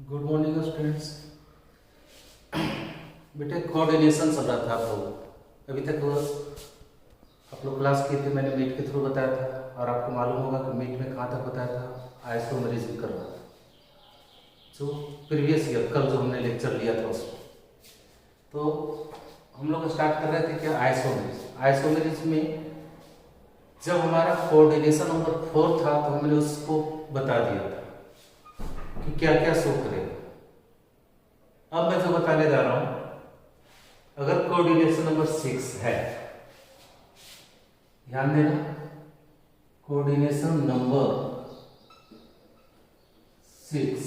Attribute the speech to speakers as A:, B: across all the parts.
A: Good morning students. बेटे coordination चल रहा था आप लोग अभी तक आप लोग क्लास किए थे। मैंने मीट के थ्रू बताया था और आपको मालूम होगा कि मीट में कहाँ तक बताया था, आइसोमेरिज्म भी कर रहा था जो प्रीवियस ईयर कल जो हमने लेक्चर लिया था उसको। तो हम लोग स्टार्ट कर रहे थे क्या, आइसोमेरिज्म। आइसोमेरिज्म में जब हमारा कोऑर्डिनेशन नंबर 4 था तो हमने उसको बता दिया था कि क्या क्या शो करेगा। अब मैं जो बताने जा रहा हूं, अगर कोऑर्डिनेशन नंबर 6 है, ध्यान देना, कोऑर्डिनेशन नंबर 6,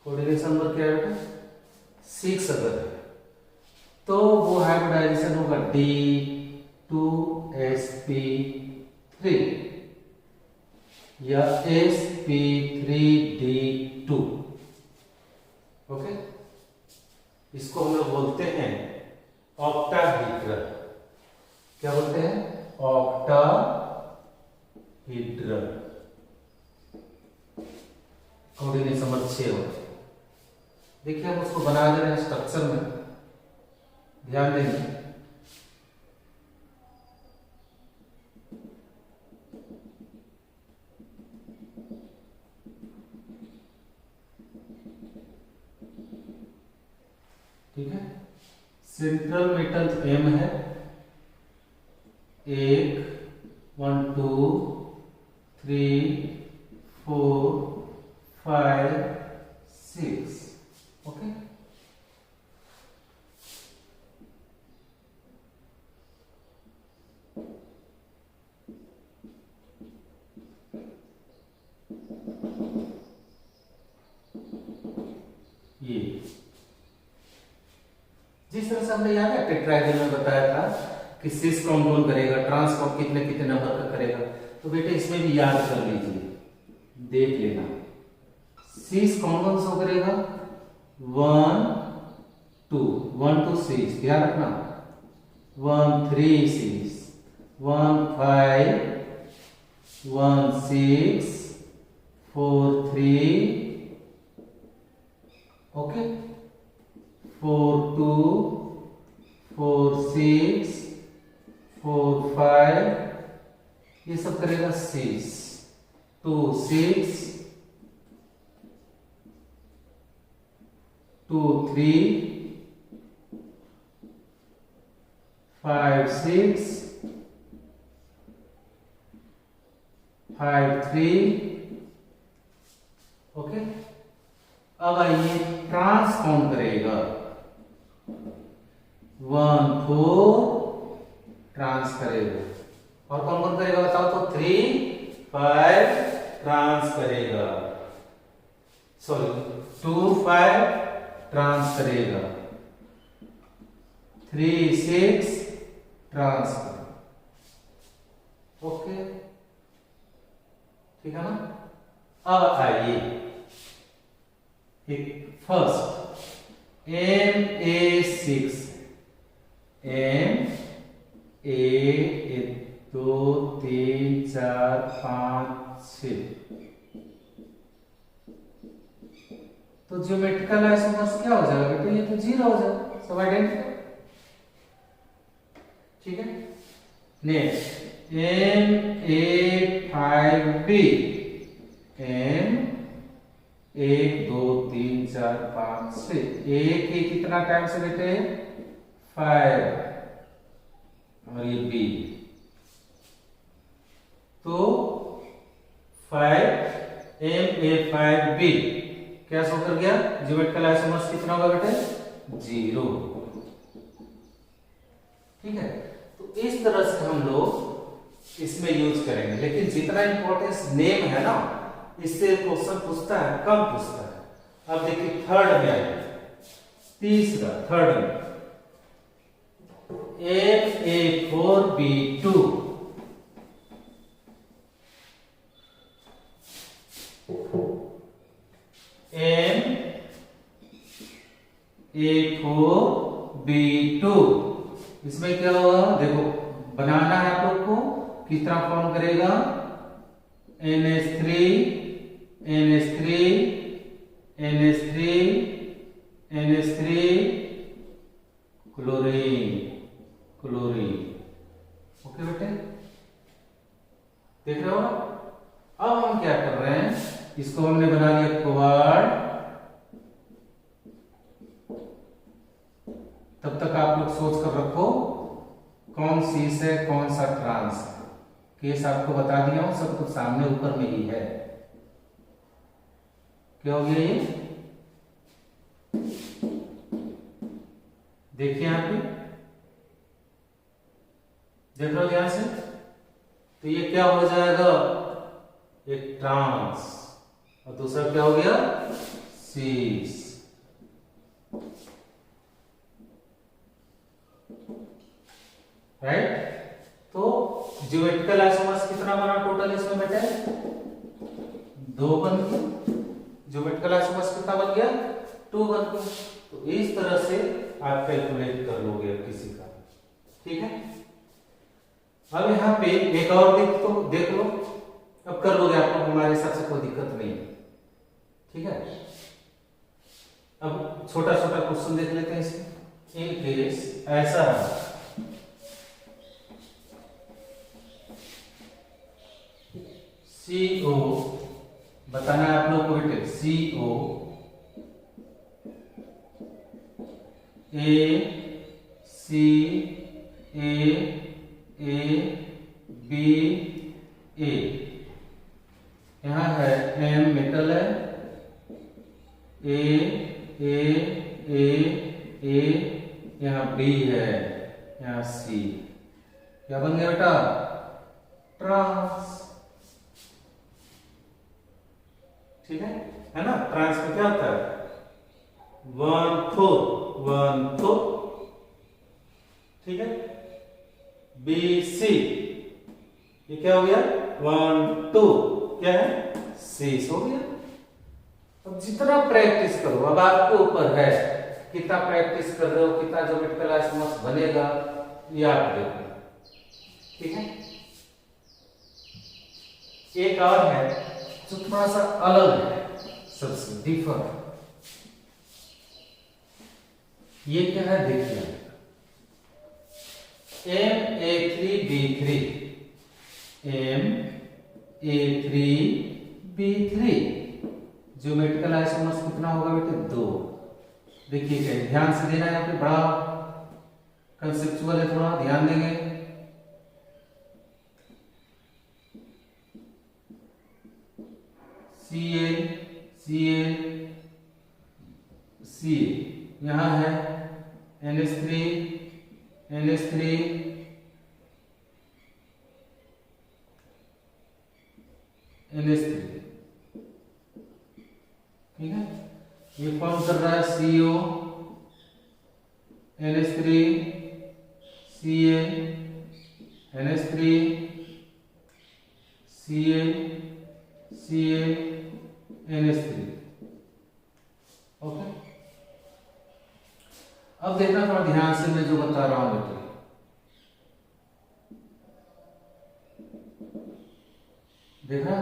A: कोऑर्डिनेशन नंबर क्या है, 6 अगर है तो वो हाइब्रिडाइजेशन होगा D2sp3 या sp3d2। ओके, इसको हम लोग बोलते हैं ऑक्टाहीड्रल। क्या बोलते हैं? ऑक्टाहीड्रल। कोऑर्डिनेशन नंबर 6 होता है। देखिए हम उसको बना दे रहे हैं स्ट्रक्चर में, ध्यान देंगे। ठीक है, सेंट्रल मेटल M है, 1 2 3 4 5 6। ओके, ये जिस तरह से हमने याद है टेट्राहेड्रल में बताया था कि सिस कॉम्पाउंड करेगा, ट्रांस कॉम्पाउंड कितने कितने नंबर का करेगा, तो बेटे इसमें भी याद कर लीजिए, देख लेना। सिस कॉम्पाउंड शो करेगा 1 2 1 2 6, ध्यान रखना, 1 3 6 1 5 1 6 4 3, ओके, 4 2 4 6 4 5, ये सब करेगा 6 2 6 2 3 5 6 5 3। ओके, अब आइए ट्रांस काउंट करेगा, 1 4 ट्रांस करेगा, और कौन कौन करेगा बताओ तो, 3 5 ट्रांस करेगा, सॉरी 2 5 ट्रांस करेगा, 3 6 ट्रांस करेगा। ओके, ठीक है ना। अब आइए फर्स्ट Ma6, M 2 3 4 5 6, तो ज्योमेट्रिकल आइसोमर्स क्या हो जाएगा बेटे, ये तो 0 हो जाएगा, सब आइडेंटिकल। ठीक है, नेक्स्ट Ma5b, M 1 2 3 4 5 6, एक ही कितना टाइम से बेटे, 5, और ये B, तो 5 Ma5b क्या शो कर गया, ज्योमेट्रिकल आइसोमर्स कितना होगा बेटे, 0। ठीक है, तो इस तरह से हम लोग इसमें यूज करेंगे, लेकिन जितना इंपॉर्टेंस नेम है ना, इससे क्वेश्चन पूछता है, कम पूछता है। अब देखिए थर्ड में आइए, तीसरा थर्ड में Ma4b2, Ma4b2, इसमें क्या होगा देखो, बनाना है आप लोग को, किस तरह फॉर्म करेगा, NH3 NH3 NH3 NH3 chlorine chlorine. Okay बेटे, देख रहे हो। अब हम क्या कर रहे हैं, इसको हमने बना लिया क्वाड। तब तक आप लोग सोच कर रखो कौन सीस है कौन सा ट्रांस है। केस आपको बता दिया हूं, सब कुछ सामने ऊपर में ही है। क्या हो गया ये, देखिए यहां पे, देख रहे हो ध्यान से। तो ये क्या हो जाएगा, एक ट्रांस, और दूसरा क्या हो गया, सीस। राइट। तो ज्योमेट्रिकल आइसोमर्स कितना बना टोटल इसमें बेटा, 2 बन गए। ज्योमेट्रिकल आइसोमर्स कितना बन गया, 2 बन गए। तो इस तरह से आप कैलकुलेट कर लोगे किसी का, ठीक है। अब यहाँ पे एक और देख लो, अब कर लोगे आप लोग, हमारे हिसाब से कोई दिक्कत नहीं है, ठीक है। अब छोटा छोटा क्वेश्चन देख लेते हैं इसमें। इन केस ऐसा है, CO बताना है आप लोग को बेटे, CO A यहां है, M मेटल है, A यहां B है, यहां C। क्या बन गया बेटा, ट्रांस, ठीक है ना। ट्रांस में क्या होता है, 1,4 ठीक है। BC ये क्या हो गया, 1 2 क्या है, 6 हो गया। अब जितना प्रैक्टिस करो, अब आपके ऊपर है कितना प्रैक्टिस कर रहे हो, कितना ज्योमेट्रिकल आइसोमर्स बनेगा, ये आप देखो, ठीक है। एक और है जो थोड़ा सा अलग है, सबसे डिफर। ये क्या है देखिए, MA3B3 MA3B3 ज्योमेट्रिकल आइसोमर्स कितना होगा बेटे, 2। देखिए क्या, ध्यान से देना है, यहाँ पे बड़ा कंसेप्चुअल है, थोड़ा ध्यान देंगे। Cl यहां है, NH3 NH3 ठीक है। ये फॉर्म कर रहा है CO NH3 Ca NH3 Ca NH3। Okay, अब देखना थोड़ा ध्यान से, मैं जो बता रहा हूं बेटे, देखा,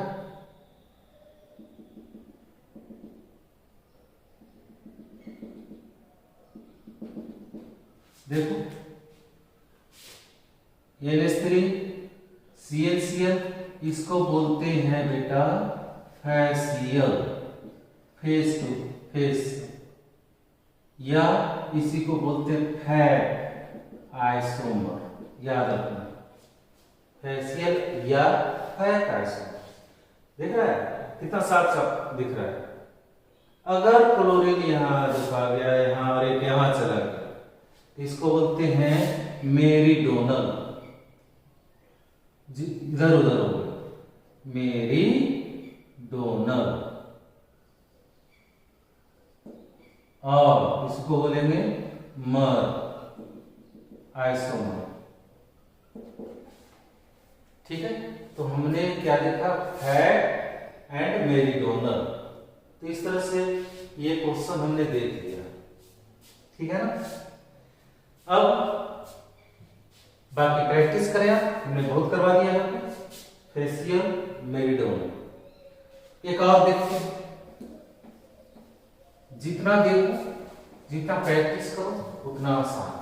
A: देखो NH3 ClCl इसको बोलते हैं बेटा फैसियल, फेस टू फेस, या इसी को बोलते हैं फैट आइसोमर। याद रखना, फैसियल या फैट आइसोमर। देख रहा है कितना साफ साफ दिख रहा है। अगर क्लोरीन यहां रुका गया, यहां और एक यहां चला गया, इसको बोलते हैं मेरीडोनल, इधर उधर हो गया, मेरीडोनल। और इसको बोलेंगे मर आइसोमर, ठीक है। तो हमने क्या देखा, फैट एंड मेरीडोनल। तो इस तरह से ये क्वेश्चन हमने देख लिया, ठीक है ना। अब बाकी प्रैक्टिस करें आप, हमने बहुत करवा दिया है। फेसियल मेरीडोनल, एक और देखते हैं, जितना देखो जितना प्रैक्टिस करो उतना आसान।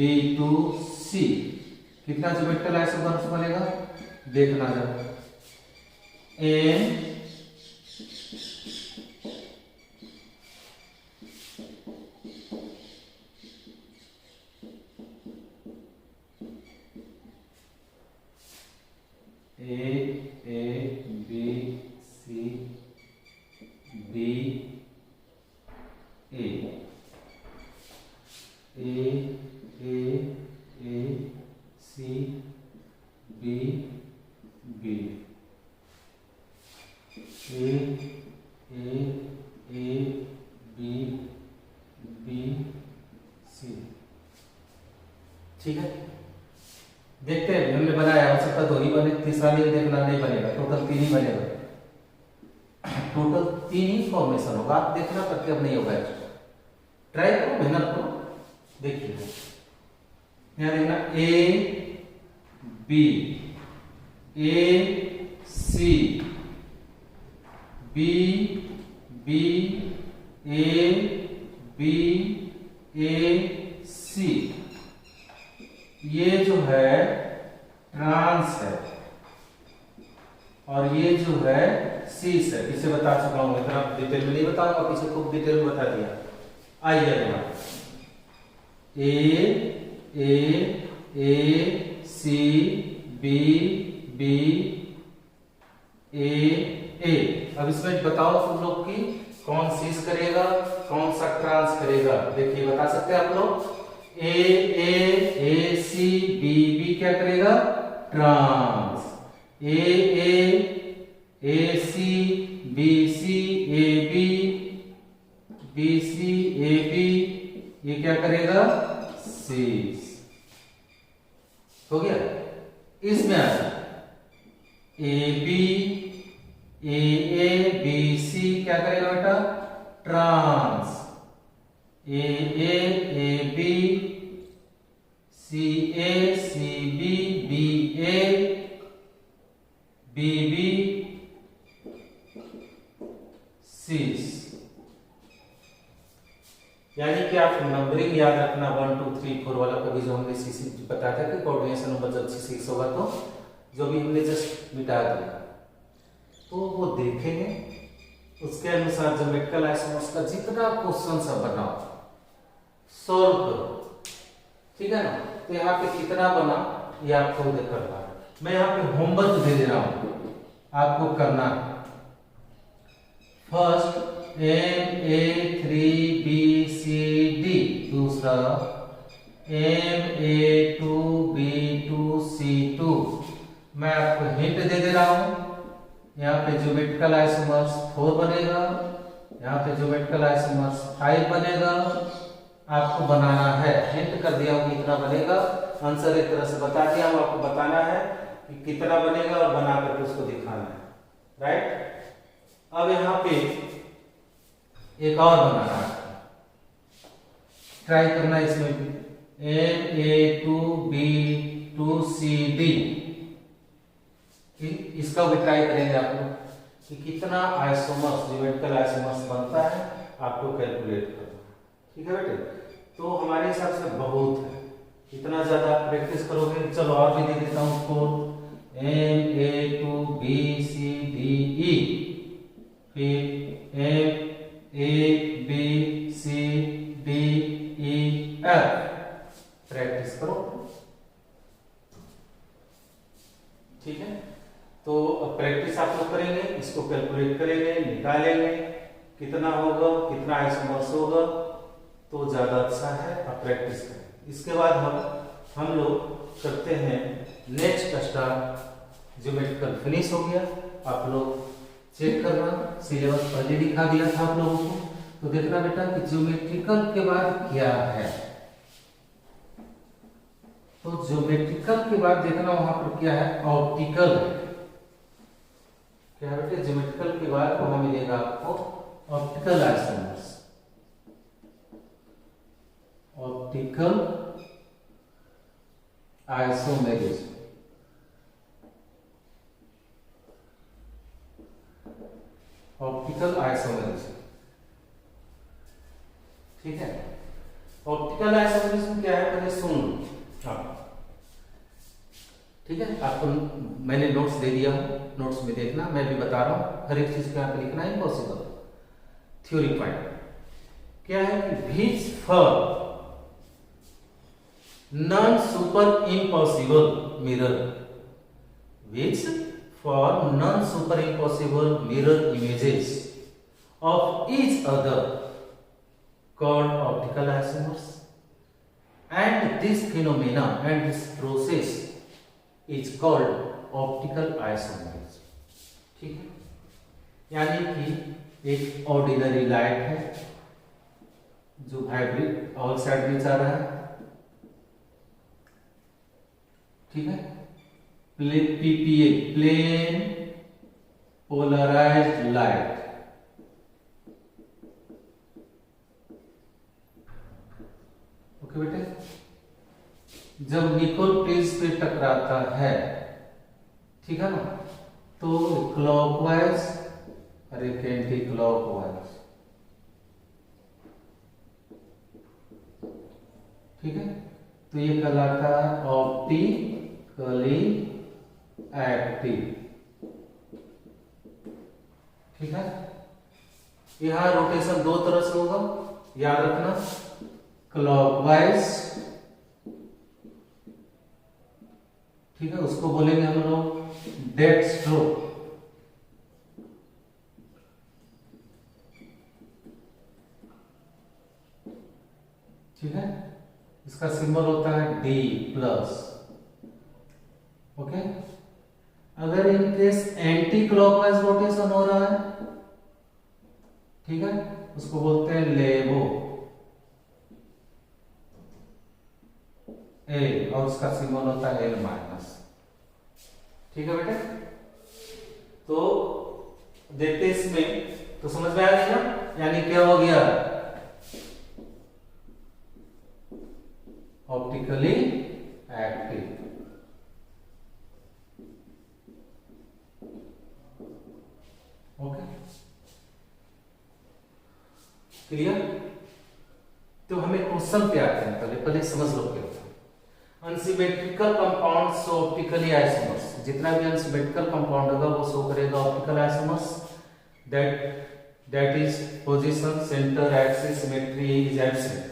A: MA3B2C कितना ज्योमेट्रिकल आइसोमर्स बनेगा देखना जरा। ठीक है, देखते हैं हमने बनाया, हो सकता दो ही बने, तीसरा नहीं देखना, नहीं बनेगा, टोटल 3 ही बनेगा, टोटल 3 ही फॉर्मेशन होगा। आप देखना करके अब नहीं होगा, ट्राई करो, मेहनत करो, देखिए यहाँ देखना AB AC BAC ये जो है ट्रांस है और ये जो है सीस है। पीछे बता चुका हूं, इतना डिटेल में नहीं बताऊंगा, पीछे खूब डिटेल में बता दिया। आइए AC BBA। अब इसमें बताओ तुम लोग की कौन सीस करेगा कौन सा ट्रांस करेगा। देखिए बता सकते हैं आप लोग, AC BB क्या करेगा ट्रांस, AC BC AB ये क्या करेगा सीस। हो गया, इसमें आ AB BC क्या करेगा बेटा ट्रांस, AB CB BB सीस। यानी कि आप नंबरिंग याद रखना 1 2 3 4 वाला, कभी जो हमने सीसी बताया था कि कोऑर्डिनेशन नंबर जब 6 होगा तो जो भी हमने जस्ट मिटा दिया तो वो देखेंगे, उसके अनुसार ज्योमेट्रिकल आइसोमर्स का जितना क्वेश्चन सब बनाओ सॉल्व करो, ठीक है ना। तो यहाँ पे कितना बना ये आपको करना है, मैं यहाँ पे होमवर्क दे दे रहा हूं आपको करना है। फर्स्ट MA3BCD, दूसरा MA2B2C2। मैं आपको हिंट दे दे रहा हूं, यहाँ पे ज्योमेट्रिकल आइसोमर्स 4 बनेगा, यहाँ पे ज्योमेट्रिकल आइसोमर्स 5 बनेगा। आपको बनाना है, हिंट कर दिया हूं कितना बनेगा, आंसर एक तरह से बता दिया हूं, आपको बताना है कि कितना बनेगा और बना करके उसको दिखाना है, राइट। अब यहाँ पे एक और बनाना है, ट्राई करना इसमें भी MA2B2CD, इसका भी ट्राई करेंगे आप लोग कि कितना आइसोमर्स ज्योमेट्रिकल आइसोमर्स बनता है, आपको कैलकुलेट करना, ठीक है बेटे। तो हमारे हिसाब से बहुत है, इतना ज्यादा प्रैक्टिस करोगे। चलो और भी दे देता हूं उसको, MA2BCDE, फिर MABCDEF, प्रैक्टिस करो, ठीक है। तो अब प्रैक्टिस आप लोग करेंगे, इसको कैलकुलेट करेंगे, निकालेंगे कितना होगा, कितना आइसोमर्स होगा, तो ज्यादा अच्छा है, आप प्रैक्टिस करें। इसके बाद हम लोग करते हैं नेक्स्ट स्टार्ट, ज्योमेट्रिकल फिनिश हो गया। आप लोग चेक करना, सिलेबस पहले दिखा दिया था आप लोगों को, तो देखना बेटा कि ज्योमेट्रिकल के बाद क्या है। तो ज्योमेट्रिकल के बाद देखना वहां पर क्या है, ऑप्टिकल है। क्या है बेटे, ज्योमेट्रिकल के बाद वहां मिलेगा आपको optical isomers, optical isomerism. Optical isomerism क्या है पहले सुन लो आप, ठीक है। आपको मैंने नोट्स दे दिया, नोट्स में देखना, मैं भी बता रहा हूँ, हर एक चीज को यहाँ पे लिखना है इम्पॉसिबल। थ्योरी पॉइंट क्या है कि which for non super impossible mirror, which for non super impossible mirror images of each other called optical isomers, and this phenomena and this process is called optical isomerism, ठीक है। यानी कि एक ordinary light है जो vibrate all side में जा रहा है, ठीक है, PPA plane polarised light, okay बेटे। जब निकोल प्लेस पे टकराता है, ठीक है ना, तो क्लॉकवाइज और एक एंटी क्लॉकवाइज, ठीक है, तो ये कहलाता है ऑप्टिकली एक्टिव, ठीक है। यहां रोटेशन दो तरह से होगा, याद रखना, क्लॉकवाइज, ठीक है, उसको बोलेंगे हम लोग डेक्स्ट्रो, ठीक है, इसका सिंबल होता है D प्लस, ओके। अगर in case anti clockwise rotation हो रहा है, ठीक है, उसको बोलते हैं लेवो ए, और उसका सिंबल होता है L माइनस, ठीक है बेटे। तो देखते इसमें तो समझ में आ गया ना, यानी क्या हो गया, ऑप्टिकली एक्टिव, ओके, क्लियर। तो हमें क्वेश्चन पे आते हैं, पहले पहले समझ लो क्या होता है। Unsymmetrical compound show optically isomers, जितना भी अनसिमेट्रिकल कंपाउंड होगा वो शो करेगा optical isomers, that is position centre axis symmetry is absent,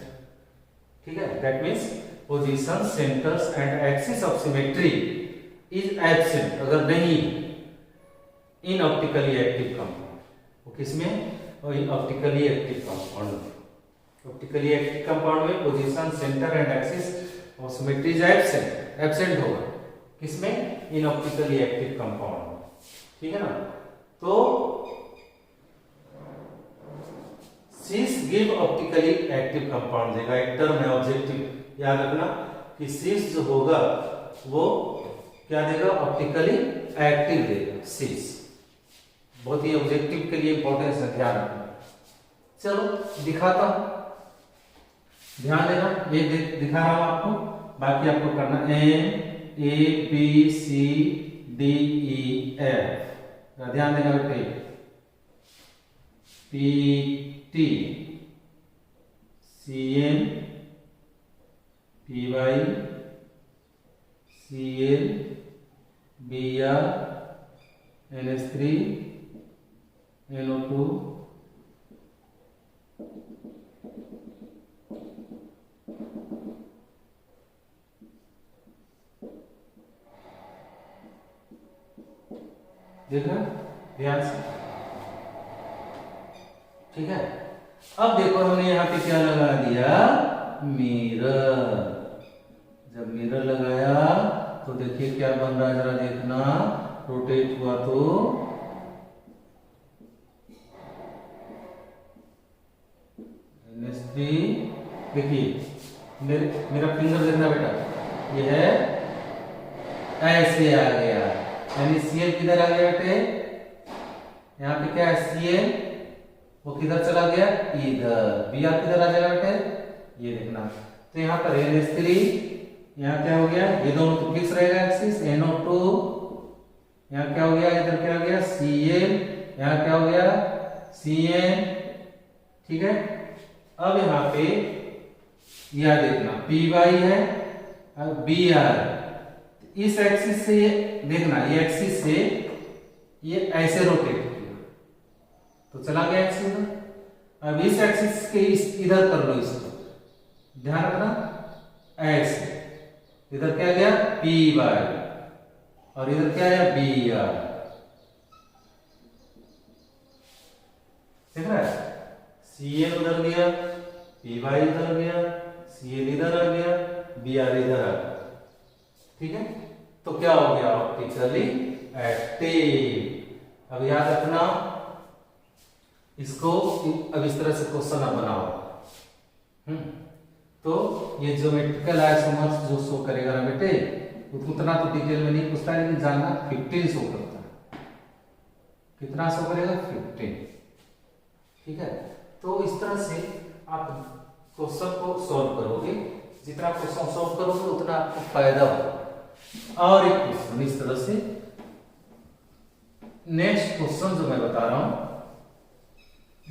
A: ठीक है, that means position centres and axis of symmetry is absent, अगर नहीं इन ऑप्टिकली एक्टिव कंपाउंड, वो किसमें, in optically active compound, optically active compound में position centre and axis और symmetry is absent होगा, किसमें, इन ऑप्टिकली एक्टिव कंपाउंड, ठीक है ना। तो सीस गिव ऑप्टिकली एक्टिव कंपाउंड देगा, एक टर्म है ऑब्जेक्टिव, याद रखना कि सीस जो होगा वो क्या देगा, ऑप्टिकली एक्टिव देगा, सीस, बहुत ही ऑब्जेक्टिव के लिए इंपॉर्टेंस है, ध्यान रखना। चलो दिखाता हूं, ध्यान देना, ये दिखा रहा हूं आपको, बाकी आपको करना MABCDEF, ध्यान देना बेटे, PT CN PY CL BR NS3 NO2 देखना ध्यान से, ठीक है। अब देखो हमने यहाँ पे क्या लगा दिया, मिरर, जब मिरर लगाया तो देखिए क्या बन रहा है, जरा देखना, रोटेट हुआ तो देखिए मेरा फिंगर देखना बेटा, ये है ऐसे आ गया, यानी सीएल किधर आ गया बेटे, यहाँ पे क्या है सीएल, वो किधर चला गया, इधर, बी आर किधर आ जाएगा बेटे, ये देखना। तो यहाँ पर NH3, यहाँ क्या हो गया, ये दोनों तो फिक्स रहेगा एक्सिस, NO2, यहाँ क्या हो गया, इधर क्या हो गया Cl, यहाँ क्या हो गया Cn, ठीक है। अब यहाँ पे यह देखना पी वाई है और बी आर, इस एक्सिस से ये देखना, ये एक्सिस से ये ऐसे रोटेट किया तो चला गया एक्सिस इधर। अब इस एक्सिस के इस इधर कर लो, इसको ध्यान रखना, ऐसे इधर क्या गया पी वाई और इधर क्या आया बी आर, देख रहा है, सी एन उधर गया, पी वाई इधर गया, सी एन इधर आ गया, बी आर इधर आ गया, ठीक है। तो क्या हो गया ऑप्टिकली एक्टिव। अब याद रखना इसको, अब इस तरह से क्वेश्चन आप बनाओ। तो ये ज्योमेट्रिकल आइसोमर्स जो शो करेगा ना बेटे, उतना तो डिटेल में नहीं पूछता है, लेकिन जानना 15 शो करता है। कितना शो करेगा 15, ठीक है। तो इस तरह से आप क्वेश्चन को सॉल्व करोगे, जितना क्वेश्चन सॉल्व करोगे उतना आपको फायदा होगा। और एक क्वेश्चन इस तरह से, नेक्स्ट क्वेश्चन जो मैं बता रहा हूं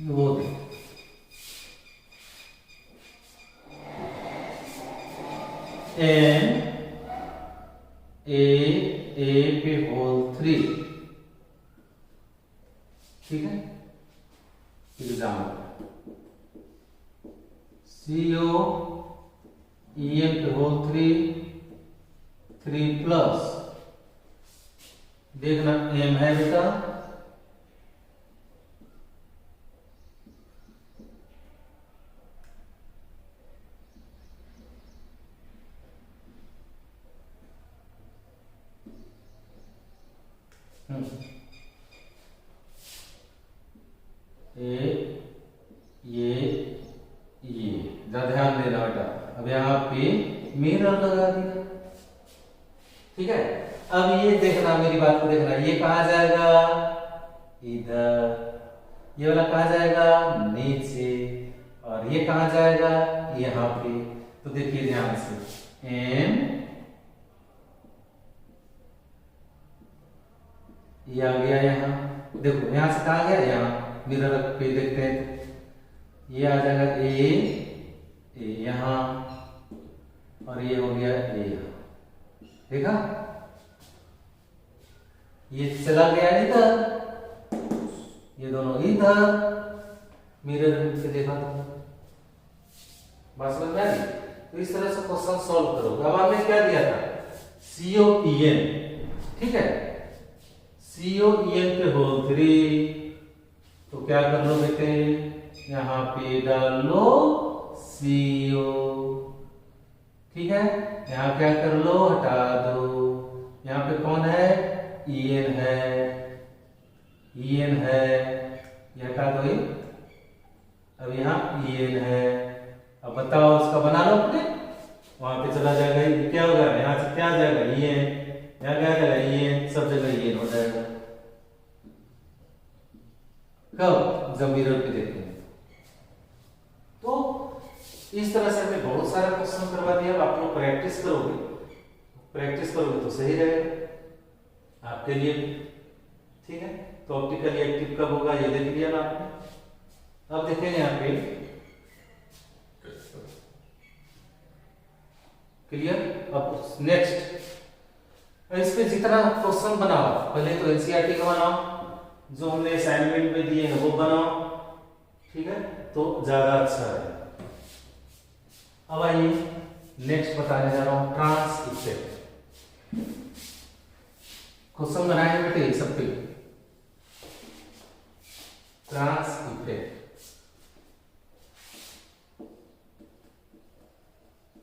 A: वो देखो, एन ए पे होल 3, ठीक है। एग्जाम्पल सी ओ ई एन पे होल 3 प्लस, देखना एम है बेटा, ये ध्यान देना बेटा। अब यहाँ पे मिरर लगा दिया, ठीक है। अब ये देखना, मेरी बात को देखना, ये कहा जाएगा इधर, ये वाला कहा जाएगा नीचे, और ये कहा जाएगा यहाँ पे। तो देखिए ध्यान से, एम ये आ गया यहाँ, देखो यहाँ से कहा गया यहाँ, मिरर पे देखते हैं तो ये आ जाएगा ए यहाँ, और ये हो गया ए यहाँ, देखा, ये चला गया इधर, ये दोनों इधर, मिरर से देखा था, बात समझ में आ गई। तो इस तरह से क्वेश्चन सॉल्व करोगे। अब हमने क्या दिया था, COEN, ठीक है, COEN पे होल 3, तो क्या कर लो बेटे, यहाँ पे डाल लो CO, ठीक है। यहाँ क्या कर लो, हटा दो, यहाँ पे कौन है, EN है, EN है, ये हटा दो, अब यहाँ EN है। अब बताओ उसका बना लो अपने, वहां पे चला जाएगा, ये क्या होगा, यहाँ से क्या आ जाएगा EN, यहाँ क्या आ जाएगा EN, सब जगह EN हो जाएगा। कब, जब मिरर पे देखेंगे। तो इस तरह से हमने बहुत सारा क्वेश्चन करवा दिया। अब आप लोग प्रैक्टिस करोगे तो सही रहेगा आपके लिए, ठीक है। तो ऑप्टिकली एक्टिव कब होगा ये देख लिया ना आपने। अब देखेंगे यहाँ पे, क्लियर। अब नेक्स्ट, इस पे जितना क्वेश्चन बनाओ, पहले तो एनसीईआरटी का बनाओ, जो हमने असाइनमेंट में दिए हैं वो बनाओ, ठीक है, तो ज्यादा अच्छा है। अब आइए नेक्स्ट बताने जा रहा हूं, ट्रांस इफेक्ट। क्वेश्चन बनाए बेटे सब पे, ट्रांस इफेक्ट,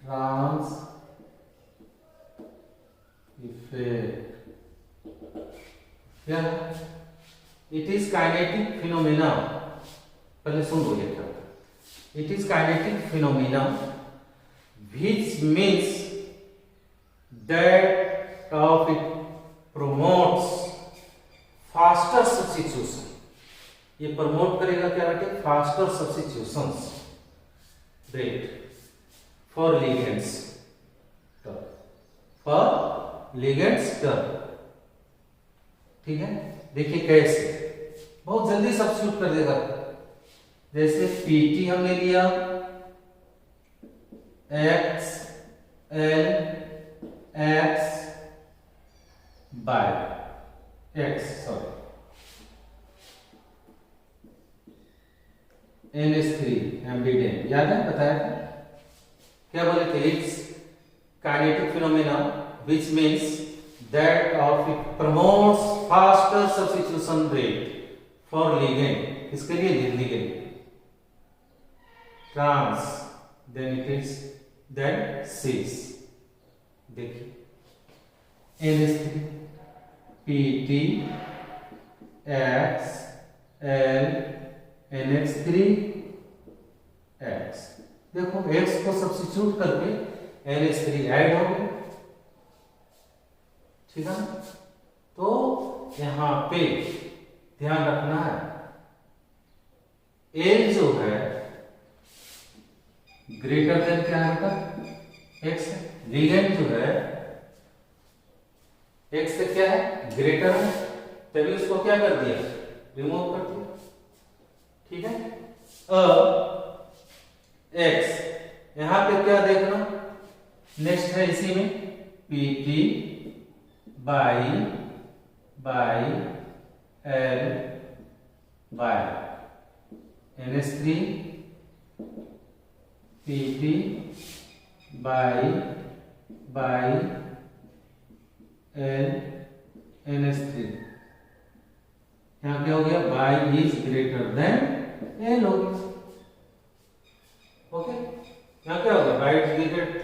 A: ट्रांस इफेक्ट क्या है, इट इज काइनेटिक फिनोमेना। पहले सुन लो ये क्या, it is kinetic phenomena which means that of it promotes faster substitution। ये प्रमोट करेगा क्या बेटे, faster substitutions rate for ligands, for ligands term, ठीक है। देखिए कैसे, बहुत जल्दी सब्स्टिट्यूट कर देगा। जैसे PT हमने लिया, X L X by X sorry NH3 ambident याद है बताया था क्या बोले थे it's kinetic phenomena which means that of it promotes faster substitution rate for ligand इसके लिए ligand trans then it is then cis देखिए NH3 PT X L NH3 X देखो X को सब्स्टिट्यूट करके NH3 ऐड हो गया ठीक है तो यहां पे ध्यान रखना है L जो है ग्रेटर देन क्या है X है लिगेंड जो है X से क्या है ग्रेटर है तभी उसको क्या कर दिया रिमूव कर दिया ठीक है अब X यहां पे क्या देखना नेक्स्ट है इसी में PT by L by NH3 PT by L NH3 यहां क्या हो गया by is greater than L हो गया ओके यहां क्या होगा by is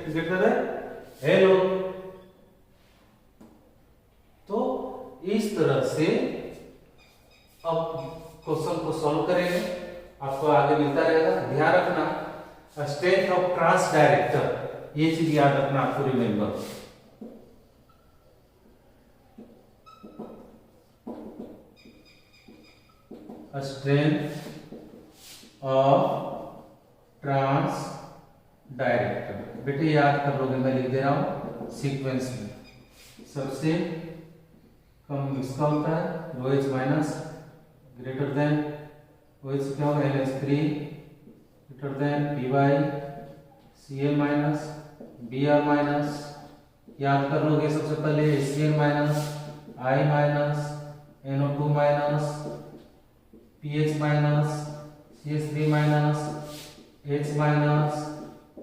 A: greater than L हो गया तो इस तरह से अब क्वेश्चन को सॉल्व करेंगे आपको आगे मिलता रहेगा ध्यान रखना स्ट्रेंथ ऑफ ट्रांस डायरेक्टर ये चीज याद रखना आपको remember strength of trans director बेटे याद कर लोगे मैं लिख दे रहा हूं सीक्वेंस में सबसे कम इसका होता है रो एच minus greater than O H क्या होगा NH3 greater than P Y Cl minus Br minus याद कर लोगे सबसे पहले Cl minus I minus NO2 minus pH minus CH3 minus H minus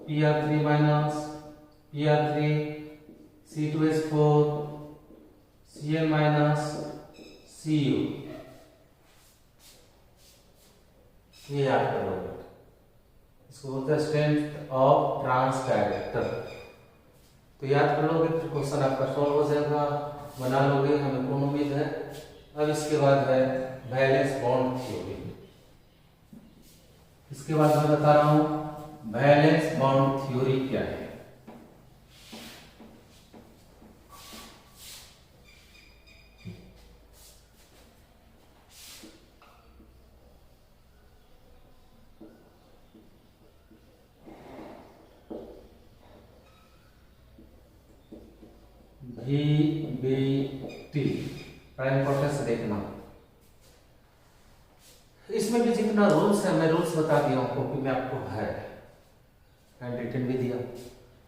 A: Pr3 minus Pr3 C2H4 Cl minus Cu ये याद करोगे इसको बोलते हैं स्ट्रेंथ ऑफ ट्रांस डायरेक्टर तो याद कर लोगे फिर क्वेश्चन आपका सॉल्व हो जाएगा बना लोगे हमें पूर्ण उम्मीद है अब इसके बाद है वैलेंस बॉन्ड थ्योरी इसके बाद मैं बता रहा हूं वैलेंस बॉन्ड थ्योरी क्या है VBT प्राइम इंपॉर्टेंस देखना इसमें भी जितना रूल्स है मैं रूल्स बता दिया हूं कॉपी में आपको है हैंड रिटन भी दिया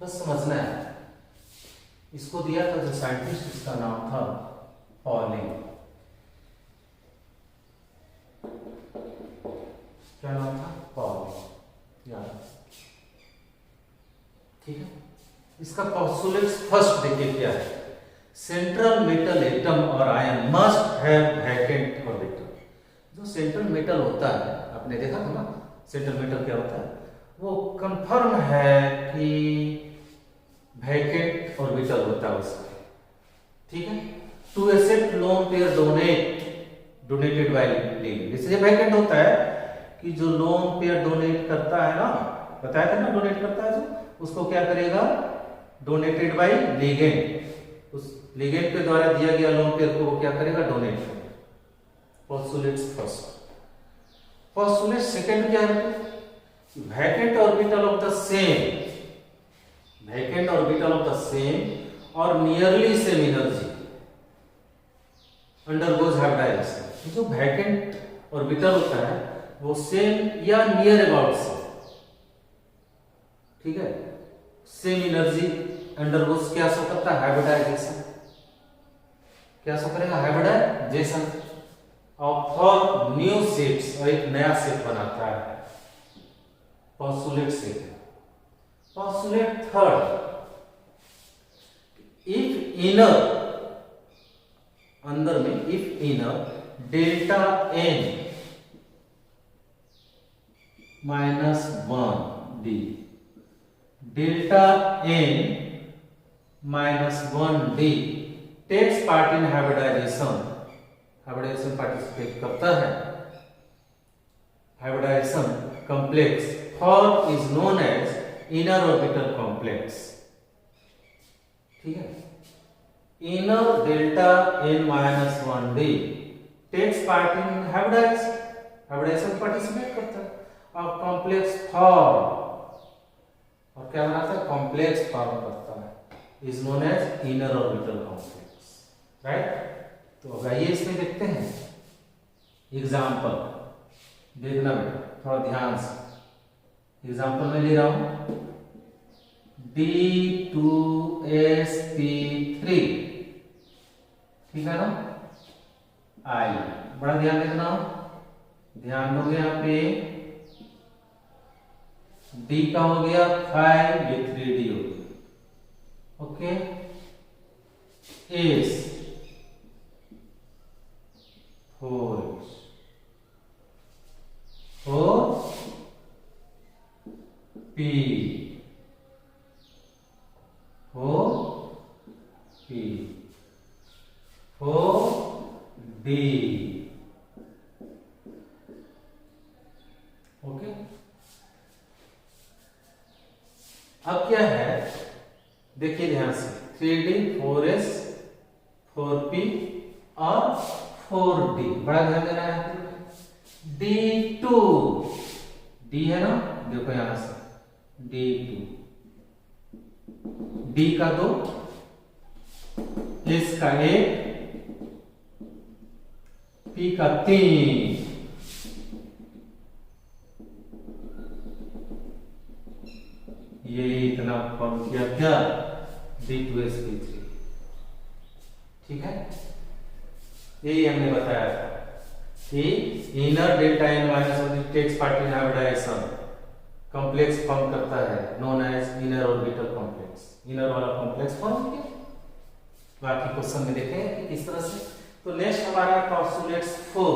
A: बस समझना है इसको दिया था जो साइंटिस्ट इसका नाम था पॉलिंग क्या नाम था पॉलिंग याद ठीक है इसका पोस्टुलेट्स फर्स्ट देखिए क्या है सेंट्रल मेटल एटम और ion must have vacant orbital जो सेंट्रल मेटल होता है आपने देखा था ना सेंट्रल मेटल क्या होता है वो कंफर्म है कि वैकेंट ऑर्बिटल होता है उसका ठीक है to accept lone pair donated by ligand जैसे वैकेंट होता है कि जो लोन पेयर डोनेट करता है ना बताया था ना डोनेट करता है जो उसको क्या करेगा डोनेटेड बाय लिगेंड उस लिगेंड के द्वारा दिया गया लोन पेयर को वो क्या करेगा डोनेट करेगा पोस्टुलेट्स फर्स्ट पोस्टुलेट सेकंड क्या है vacant orbital of the same और nearly same energy undergoes hybridisation जो वैकेंट ऑर्बिटल होता है वो सेम या नियर अबाउट सेम ठीक है सेम एनर्जी अंडरगोस क्या शो करता है, हाइब्रिडाइजेशन। क्या शो करेगा, hybridisation of for new shapes, और एक नया शेप बनाता है। Postulate shape. Postulate third, if inner, अंदर में if inner delta n minus 1 d, delta n minus 1 d takes part in hybridisation, hybridisation participate करता है। Hybridisation complex for is known as inner orbital complex. ठीक है, inner delta n minus 1 d takes part in hybridisation, hybridisation participate करता है। और complex form, और क्या बनाता है, कॉम्प्लेक्स फॉर्म करता है, is known as inner orbital complex. Right, तो अब आइए इसमें देखते हैं एग्जाम्पल। देखना बेटा थोड़ा ध्यान से, एग्जाम्पल में ले रहा हूं D2sp3, ठीक है ना। आई बड़ा ध्यान देना, ध्यान दोगे यहाँ पे, D का हो गया 5, ये 3D हो गया। Okay, S 4 P D। Okay, अब क्या है देखिए ध्यान से, 3D 4S 4P और 4D, बड़ा ध्यान देना है। D2, D है ना, देखो यहां से D2, D का 2, S का 1, P का 3, ये इतना फॉर्म किया क्या, D2sp3। ठीक है, यही हमने बताया था कि inner delta n minus 1 takes part in hybridisation, complex form करता है, known as inner orbital complex. Inner वाला कॉम्प्लेक्स फॉर्म किया। बाकी क्वेश्चन में देखें कि किस तरह से। तो नेक्स्ट हमारा पोस्टुलेट्स 4।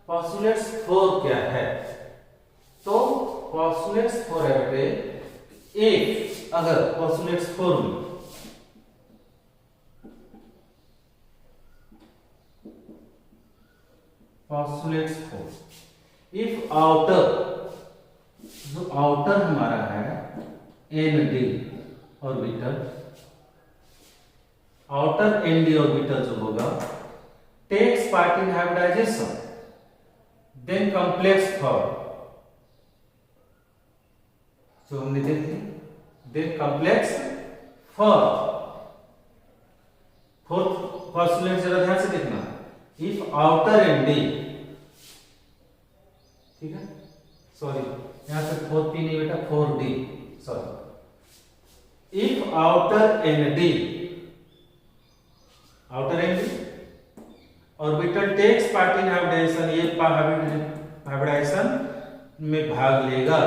A: पोस्टुलेट्स 4 क्या है, तो पोस्टुलेट्स 4 है बेटे, एक अगर पोस्टुलेट्स 4 में पोस्टुलेट्स 4 इफ आउटर, जो आउटर हमारा है nd orbital, outer nd orbital जो होगा takes part in hybridisation, then complex form, जो हमने देख ली, then complex form. Fourth postulate जरा ध्यान से देखना, इफ आउटर एनडी, ठीक है, सॉरी यहां पे 4P नहीं बेटा, 4D, sorry. If outer nd, outer nd orbital takes part in hybridisation, ये हाइब्रिडाइजेशन में भाग लेगा,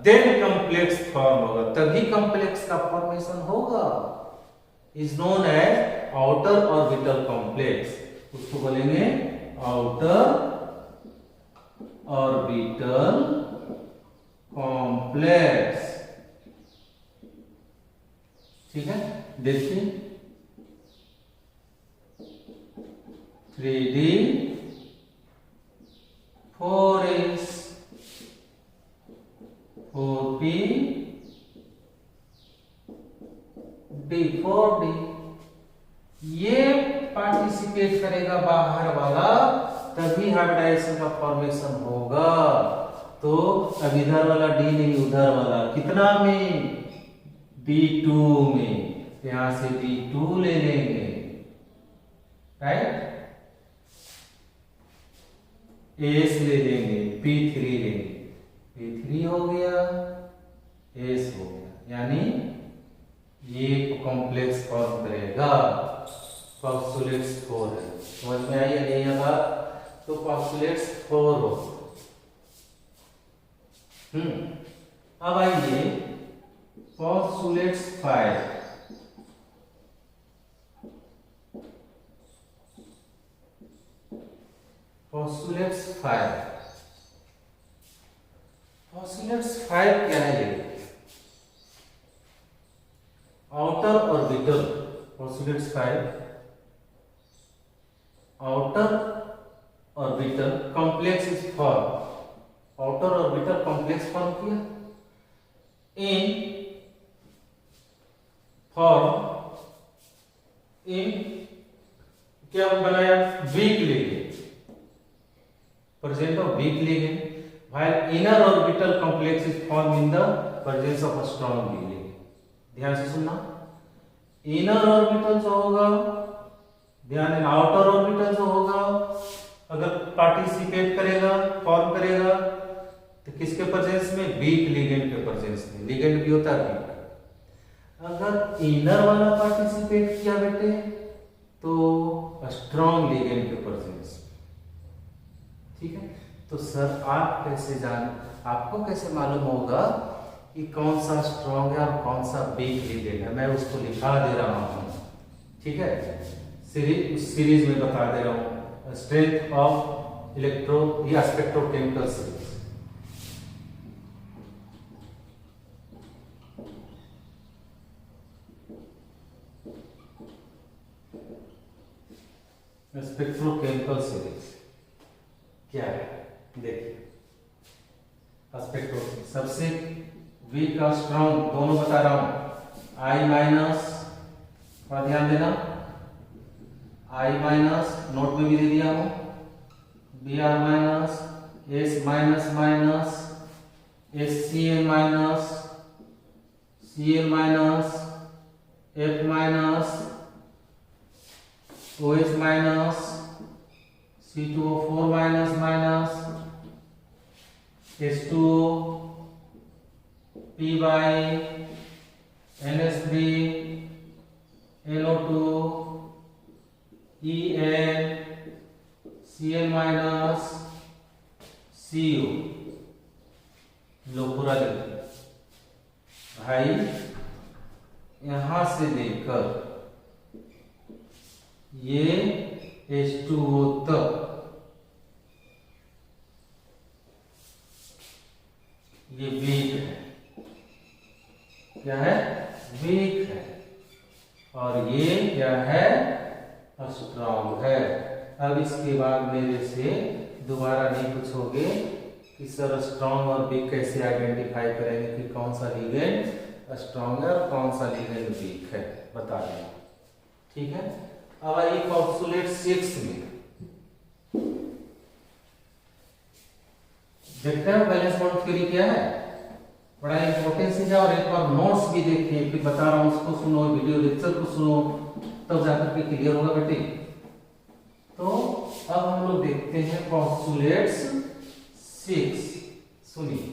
A: देन कॉम्प्लेक्स फॉर्म होगा, तभी कॉम्प्लेक्स का फॉर्मेशन होगा, is known as outer orbital complex. उसको बोलेंगे आउटर ऑर्बिटल कॉम्प्लेक्स। ठीक है, देखिए 3D 4S 4P D4D, ये पार्टिसिपेट करेगा बाहर वाला, तभी हाइब्रिडाइजेशन का फॉर्मेशन होगा। तो अब इधर वाला D नहीं, उधर वाला कितना में, D2 में, यहां से D2 ले लेंगे, राइट, एस ले लेंगे, P3 लेंगे, P3 हो गया, एस हो गया, यानी ये कॉम्प्लेक्स फॉर्म करेगा। पॉक्सुलेट्स 4 है, समझ में आई या नहीं है बात? तो पॉक्सुलेट्स 4 हो। अब आइए पॉक्सुलेट्स 5। पॉस्टुलेट्स 5। पॉस्टुलेट्स 5 क्या है? ये outer orbital. Postulates 5 outer orbital complex is form. Outer orbital complex form किया इन फॉर्म इन क्या बनाया? Week ligand, presence of weak ligand, while inner orbital complex is formed in the presence of a strong ligand। ध्यान से सुनना, inner orbital जो होगा, ध्यान देना, आउटर ऑर्बिटल जो होगा अगर पार्टिसिपेट करेगा, फॉर्म करेगा तो किसके प्रेजेंस में? वीक लिगेंड के प्रेजेंस में। लिगेंड भी होता है वीक। अगर इनर वाला पार्टिसिपेट किया बेटे तो स्ट्रॉन्ग लिगेंड के प्रेजेंस। ठीक है, तो सर आप कैसे आपको कैसे मालूम होगा कि कौन सा स्ट्रॉन्ग है और कौन सा वीक लिगेंड है? मैं उसको लिखा दे रहा हूं, ठीक है, सीरीज में बता दे रहा हूं। स्ट्रेंथ ऑफ इलेक्ट्रो या स्पेक्ट्रोकेमिकल सीरीज। स्पेक्ट्रोकेमिकल सीरीज क्या है? देखिए, स्पेक्ट्रोकेमिकल सबसे वीक और स्ट्रॉन्ग दोनों बता रहा हूं। आई माइनस, थोड़ा ध्यान देना, आई माइनस नोट में भी दे दिया हूं, B R minus, S minus minus, S C L minus, C L minus, F minus, O H minus, C2O4 minus minus, H2O, P by NS3, NO2, En, Cl minus, CO। लो पूरा लिख भाई, यहां से लेकर ये H2O तक ये वीक है। क्या है? वीक है। और ये क्या है? स्ट्रॉन्ग है। अब इसके बाद मेरे से दोबारा नहीं पूछोगे कि सर स्ट्रॉन्ग और वीक कैसे आइडेंटिफाई करेंगे कि कौन सा लिगेंड स्ट्रॉन्ग है और कौन सा लिगेंड वीक है, बता देना। ठीक है, अब आइए पॉस्टुलेट 6 में। देखते हैं बैलेंस बॉन्ड थ्योरी क्या है, बड़ा इंपॉर्टेंस है। और एक बार नोट्स भी देखिए, फिर बता रहा हूं उसको सुनो, वीडियो लेक्चर को सुनो, तब जाकर के क्लियर होगा बेटे। तो अब हम लोग देखते हैं पॉस्टुलेट्स 6। सुनिए,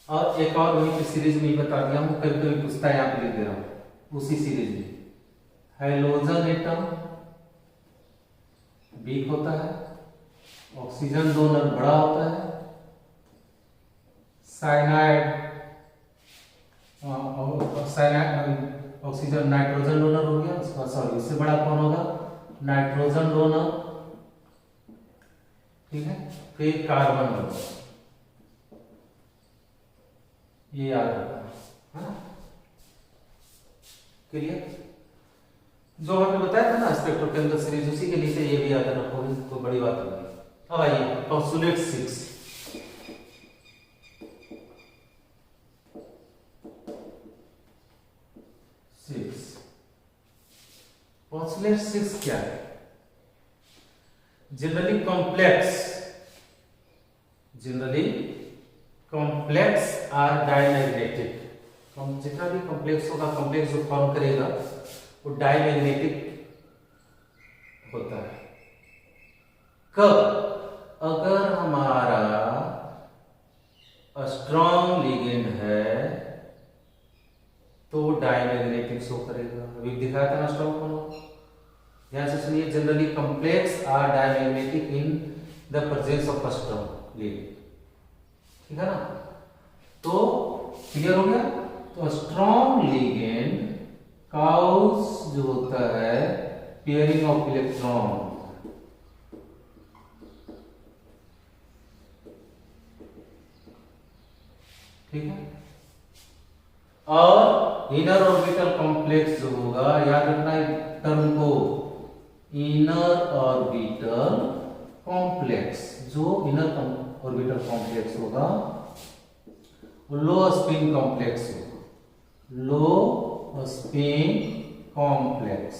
A: और एक और वही सीरीज में बता दिया हूं, कभी कभी पूछता है, यहाँ पे लिख दे रहा हूं उसी सीरीज में। हाइड्रोजन एटम वीक होता है, ऑक्सीजन डोनर बड़ा होता है, साइनाइड ऑक्सीजन नाइट्रोजन डोनर हो गया, उसका सॉरी इससे बड़ा कौन होगा? Nitrogen donor. ठीक है, फिर कार्बन डोनर, ये याद रखना है ना। क्लियर? जो हमने बताया था ना स्पेक्ट्रोकेमिकल सीरीज, उसी के नीचे ये भी याद रखोगे, कोई बड़ी बात नहीं। अब आइए पॉस्टुलेट 6। पॉस्टुलेट 6 क्या है? Generally complex are diamagnetic. जितना भी कॉम्प्लेक्स होगा, कॉम्प्लेक्स जो फॉर्म करेगा वो डायमैग्नेटिक होता है। कब? अगर हमारा स्ट्रॉन्ग लिगेंड है तो डायमैग्नेटिक शो करेगा। अभी दिखाया था ना स्ट्रॉन्ग कौन। ध्यान से सुनिए, generally complex are diamagnetic in the presence of strong ligand. ठीक है ना, तो क्लियर हो गया। तो स्ट्रॉन्ग लिगेंड काउज जो होता है पेयरिंग ऑफ इलेक्ट्रॉन। ठीक है, और इनर ऑर्बिटल कॉम्प्लेक्स जो होगा, याद रखना टर्म को, इनर ऑर्बिटल कॉम्प्लेक्स, जो इनर ऑर्बिटल कॉम्प्लेक्स होगा लो स्पिन कॉम्प्लेक्स होगा, लो स्पिन कॉम्प्लेक्स।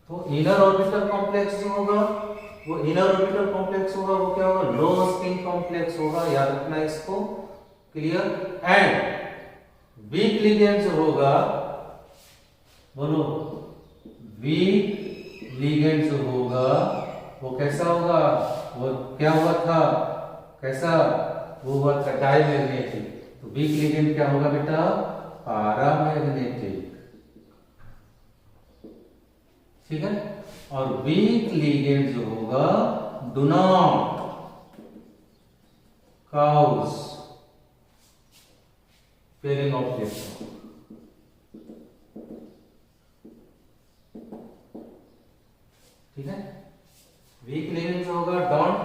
A: तो इनर ऑर्बिटल कॉम्प्लेक्स जो होगा वो इनर ऑर्बिटल कॉम्प्लेक्स होगा, वो क्या होगा, लो स्पिन कॉम्प्लेक्स होगा। याद रखना इसको, क्लियर। एंड वीक लिगेंड जो होगा, बोलो, वीक लिगेंड जो होगा वो कैसा होगा, वो क्या हुआ था, कैसा, वो हुआ था डायमैग्नेटिक। तो वीक लिगेंड क्या होगा बेटा, पैरामैग्नेटिक। ठीक है, और वीक लिगेंड जो होगा do not cause pairing of electron. ठीक है, वीक लिगेंड जो होगा don't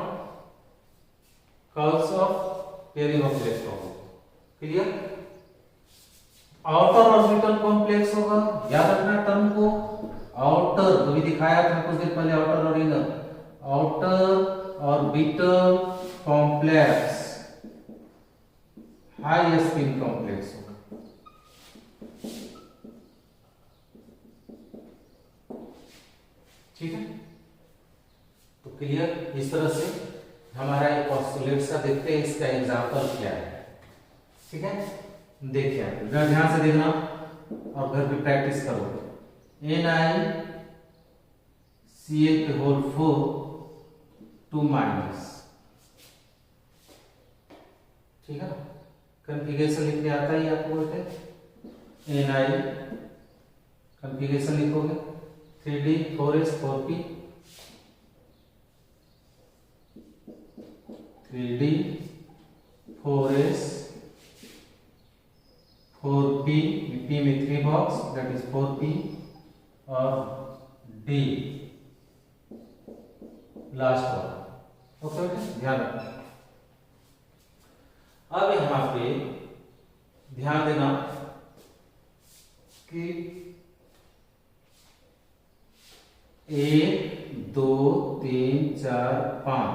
A: cause of pairing of electron. Clear. Outer orbital complex होगा, याद रखना टर्म को, आउटर तो भी दिखाया था कुछ देर पहले, आउटर और inner, outer orbital complex high spin complex होगा। ठीक है, तो क्लियर। इस तरह से हमारा एक पोस्टुलेट सा देखते हैं, इसका एग्जांपल क्या है। ठीक है, देखिए ध्यान से देखना और घर पे प्रैक्टिस करो। NiCl के होल 4 2 माइनस। ठीक है, कॉन्फ़िगरेशन लिखने आता ही आपको बेटे। Ni कॉन्फ़िगरेशन लिखोगे 3D 4s 4p 3D 4s 4p, p में 3 बॉक्स, दैट इज 4p, और D लास्ट वन। ओके बेटे, ध्यान रखना। अब यहां पे ध्यान देना कि 1 2 3 4 5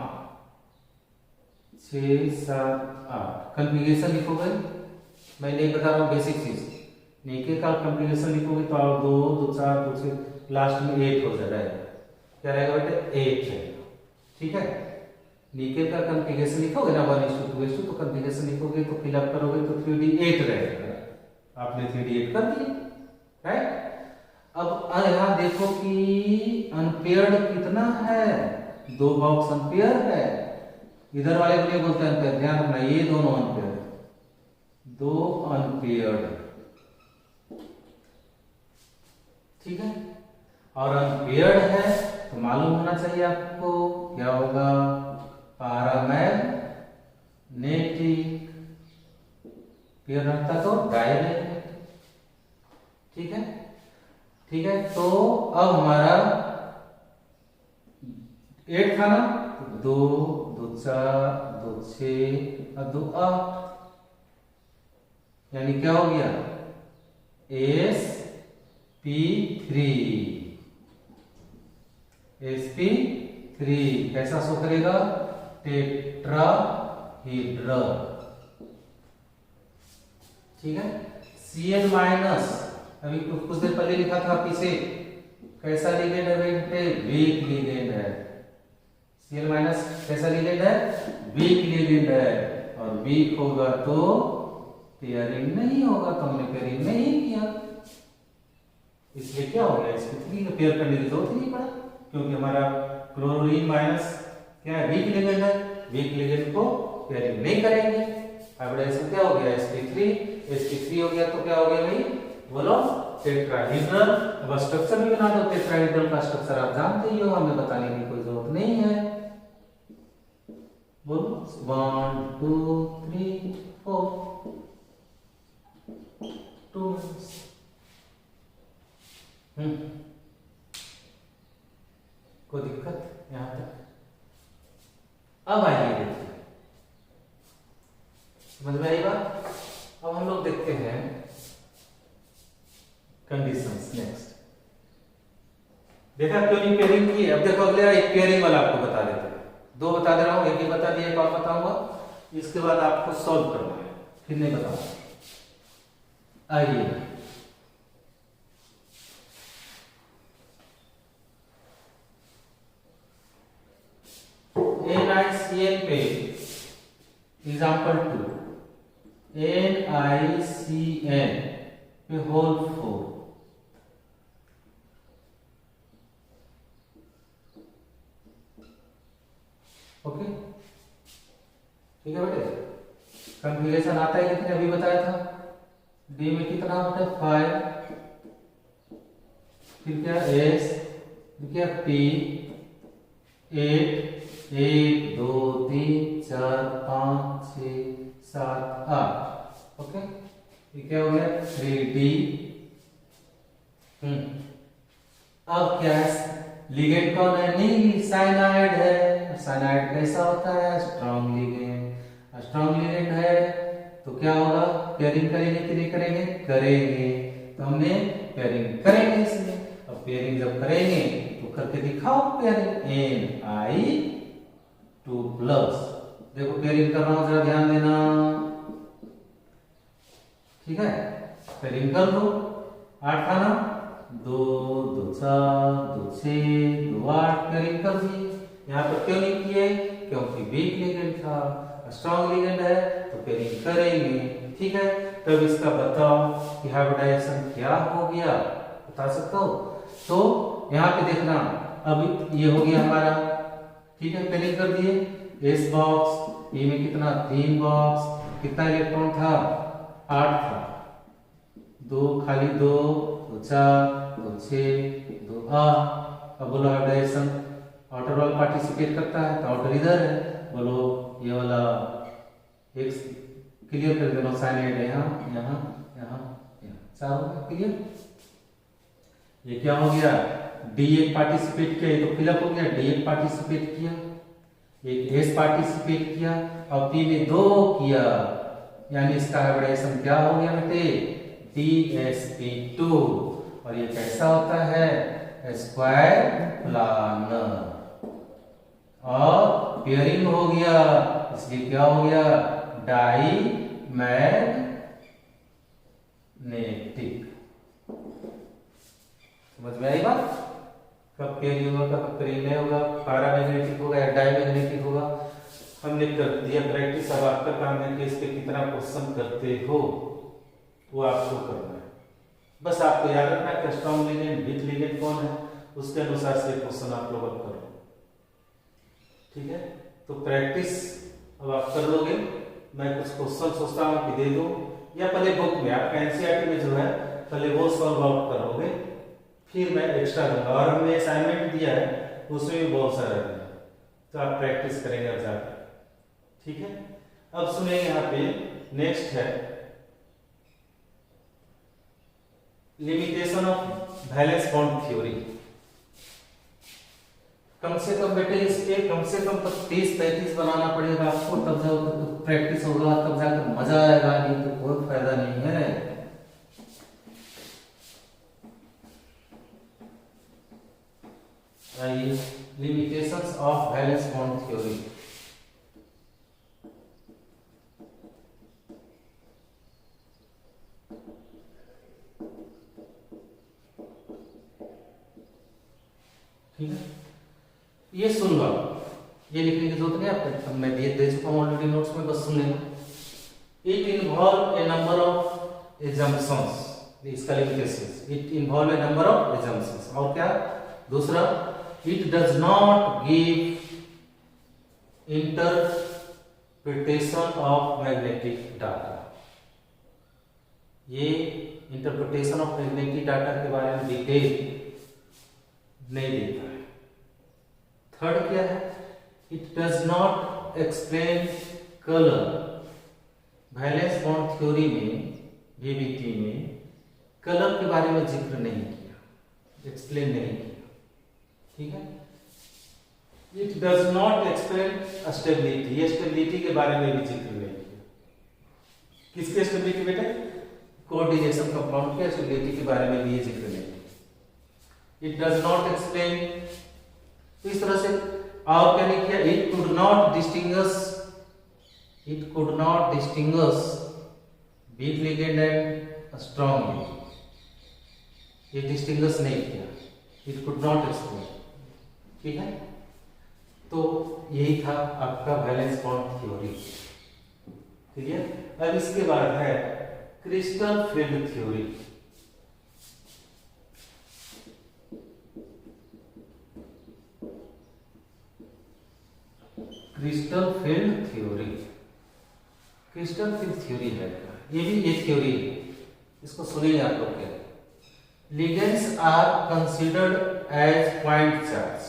A: 6 7 8 कॉन्फ़िगरेशन लिखोगे। मैं नहीं बता रहा हूँ बेसिक चीज, नीचे का कॉन्फ़िगरेशन लिखोगे तो आप 2 2 4 2 6 लास्ट में 8 हो जाएगा। क्या रहेगा बेटे, 8 रहेगा। ठीक है, निकेल का कॉन्फ़िगरेशन लिखोगे ना 1:2:2 तो कॉन्फ़िगरेशन लिखोगे तो फिलअप करोगे तो 3D8 रहेगा। आपने 3D8 कर दिया, राइट। अब यहाँ देखो कि अनपेयर्ड कितना है, 2 बॉक्स अनपेयर है। इधर वाले को नहीं बोलते अनपेयर, ध्यान रखना, ये दोनों अनपेयर, 2 अनपेयर्ड। ठीक है, और अनपेयर्ड है तो मालूम होना चाहिए आपको क्या होगा, पैरामैग्नेटिक। पेयर रहता तो डायमैग्नेटिक। ठीक है, ठीक है। तो अब हमारा 8 था ना, 2 2 4 2 6 और 2 8, यानी क्या हो गया, sp3 sp3 कैसा शो करेगा, टेट्राहीड्रल। ठीक है, Cl माइनस अभी कुछ देर पहले लिखा था पीछे, कैसा लिगेंड है बेटे, वीक लिगेंड है। Cl माइनस कैसा लिगेंड है, वीक लिगेंड है, और वीक होगा तो पेयरिंग नहीं होगा, तो हमने पेयरिंग नहीं किया, इसलिए क्या हो गया, sp3 का पेयर करने की जरूरत ही नहीं पड़ा, क्योंकि हमारा क्लोरीन माइनस क्या है, वीक लिगेंड है, वीक लिगेंड को पेयरिंग नहीं करेंगे। हाइब्रिडाइजेशन क्या हो गया, sp3 हो गया तो क्या हो गया भाई, बोलो टेट्राहेड्रल। अब स्ट्रक्चर भी बना दो, टेट्राहेड्रल का स्ट्रक्चर आप जानते ही हो, हमें बताने की कोई जरूरत नहीं है। बोलो 1 2 3 4 2 कोई दिक्कत यहां तक? अब आइए देखिए, समझ में आई बात? अब हम लोग देखते हैं कंडीशंस। नेक्स्ट देखा क्यों नहीं पेयरिंग की? अब देखो अगले एक पेयरिंग वाला आपको बता देते हैं, दो बता दे रहा हूं, एक ही बता दिया, एक और बताऊंगा, इसके बाद आपको सॉल्व करना है, फिर नहीं बताऊंगा। आइए NiCN पे एग्जाम्पल 2 NiCN पे होल 4, ओके ठीक है बेटे। कन्फिगरेशन आता है कितने अभी बताया था, डी में कितना होता है 5, फिर क्या एस, फिर क्या पी 8 1 2 3 4 5 6 7 8, ओके ये क्या हो गया 3D। अब क्या है, लिगेंड कौन है, नहीं साइनाइड है। साइनाइड कैसा होता है, स्ट्रॉन्ग लिगेंड। स्ट्रॉन्ग लिगेंड है तो क्या होगा, पेयरिंग करेंगे कि नहीं करेंगे, करेंगे, तो हमने पेयरिंग करेंगे इसमें। अब पेयरिंग जब करेंगे तो करके दिखाओ पेयरिंग, Ni2+, देखो पेयरिंग कर रहा हूं, जरा ध्यान देना, ठीक है। पेयरिंग कर दो, 8 था ना, 2 2 4 2 6 2 8 पेयरिंग कर दिए। यहाँ पर क्यों नहीं किए, क्योंकि वीक लिगेंड था। स्ट्रॉन्ग लिगेंड है तो पेयरिंग करेंगे, ठीक है। तब इसका बताओ कि हाइब्रिडाइजेशन क्या हो गया, बता सकते हो? तो यहाँ पे देखना, अब ये हो गया हमारा, ठीक है, पेयरिंग कर दिए। एस बॉक्स, ए में कितना 3 बॉक्स, कितना इलेक्ट्रॉन था 8 था, 2 खाली 2 2 4 2 6 2 8। अब बोलो हाइब्रिडाइजेशन, आउटर वाला पार्टिसिपेट करता है तो आउटर इधर है, बोलो ये वाला एक क्लियर कर देना, साइनाइड है यहाँ यहाँ यहाँ यहाँ, चारों क्लियर। ये क्या हो गया, डी एक पार्टिसिपेट किया, ये तो फिलअप हो गया, डी एक पार्टिसिपेट किया, एक एस पार्टिसिपेट किया, और पी में 2 किया, यानी इसका हाइब्रिडाइजेशन क्या हो गया बेटे, DsP2। और ये कैसा होता है, स्क्वायर प्लानर। और पेयरिंग हो गया, इसलिए क्या हो गया, डाईमैग्नेटिक। समझ में आई बात? कब पेयरिंग होगा, कब पेयरिंग नहीं होगा, पैरामैग्नेटिक होगा या डाईमैग्नेटिक होगा, हमने कर दिया प्रैक्टिस। अब आपका काम है कि इस पे कितना क्वेश्चन करते हो वो आपको करना है। बस आपको याद रखना कि स्ट्रॉन्ग लिगेंड वीक लिगेंड कौन है, उसके अनुसार से क्वेश्चन आप लोग अब करो, ठीक है। तो प्रैक्टिस अब आप कर लोगे। मैं कुछ क्वेश्चन सोचता हूँ कि दे दूं, या पहले बुक में आपका एनसीईआरटी में जो है पहले वो सॉल्व आउट करोगे, फिर मैं एक्स्ट्रा दूंगा। और हमने असाइनमेंट दिया है उसमें भी बहुत सारा दिया, तो आप प्रैक्टिस करेंगे अब जाकर, ठीक है। अब सुनिए यहाँ पे नेक्स्ट है limitation of valence bond theory. कम से कम बेटे इसके कम से कम 30-35 बनाना पड़ेगा आपको, तब जब प्रैक्टिस होगा तब जाकर मजा आएगा, नहीं तो कोई फायदा नहीं है। आइए limitations of valence bond theory. ठीक है, ये सुन लो, ये लिखने की जरूरत नहीं आपको, मैं दे चुका हूं ऑलरेडी नोट्स में, बस सुन लेना। It involve a number of assumptions, इसका limitation, it involve a number of assumptions. और क्या दूसरा, it does not give interpretation of magnetic data. ये इंटरप्रिटेशन ऑफ मैग्नेटिक डाटा के बारे में डिटेल नहीं देता है। थर्ड क्या है? It does not explain colour. Valence bond theory में, वीबीटी में कलर के बारे में जिक्र नहीं किया, एक्सप्लेन नहीं किया। ठीक है। It does not explain stability. ये स्टेबिलिटी के बारे में भी जिक्र नहीं किया। किसके स्टेबिलिटी बेटे? कोऑर्डिनेशन कंपाउंड के स्टेबिलिटी के बारे में भी ये जिक्र नहीं किया। इट डज नॉट एक्सप्लेन, इस तरह से। और क्या नहीं किया? It could not distinguish week ligand and strong ligand. ये डिस्टिंग्विश नहीं किया। It could not explain. ठीक है। तो यही था आपका वैलेंस बॉन्ड थ्योरी। क्लियर? अब इसके बाद है crystal field theory. Crystal field theory है, ये भी एक थ्योरी है। इसको सुनिए आप लोग। क्या ligands are considered as point charge.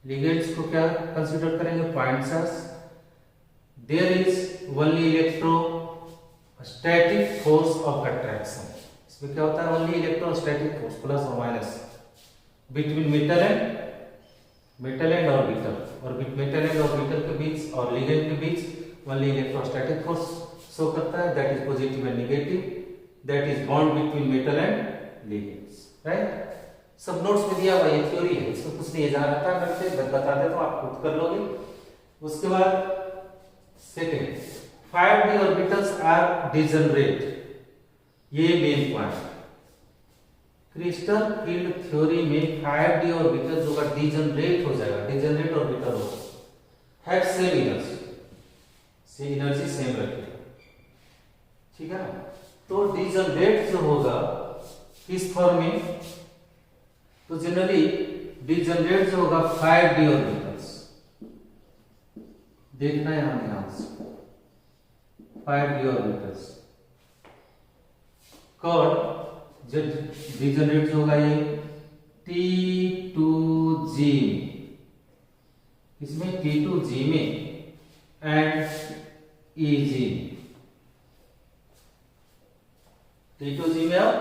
A: Ligands को क्या कंसीडर करेंगे? Point charge. There is only electrostatic force of attraction. इसमें क्या होता है? ओनली इलेक्ट्रोस्टैटिक फोर्स प्लस और minus between metal and orbital, और मेटल एंड ऑर्बिटल के बीच और लिगेंड के बीच ओनली इलेक्ट्रोस्टैटिक फोर्स शो करता है। That is positive and negative. That is bond between metal and ligands. Right? सब नोट्स में दिया हुआ ये थ्योरी है, इसमें कुछ नहीं जा रहा था। मैं बता देता हूं, आप खुद कर लोगे। उसके बाद second, 5d orbitals are degenerate. ये main point. Crystal field theory में 5d ऑर्बिटल जो का डिजनरेट हो जाएगा, डिजनरेट ऑर्बिटल हो, हैव सेम एनर्जी, सेम रखेगा। ठीक है ना? तो डिजनरेट जो होगा किस फॉर्म में? तो जनरली डिजनरेट जो होगा 5d ऑर्बिटल्स, देखना है हमें यहां से 5d ऑर्बिटल्स कॉर्ड जो डिजनरेट जो होगा ये T2G, इसमें T2G में एंड EG, T2G में और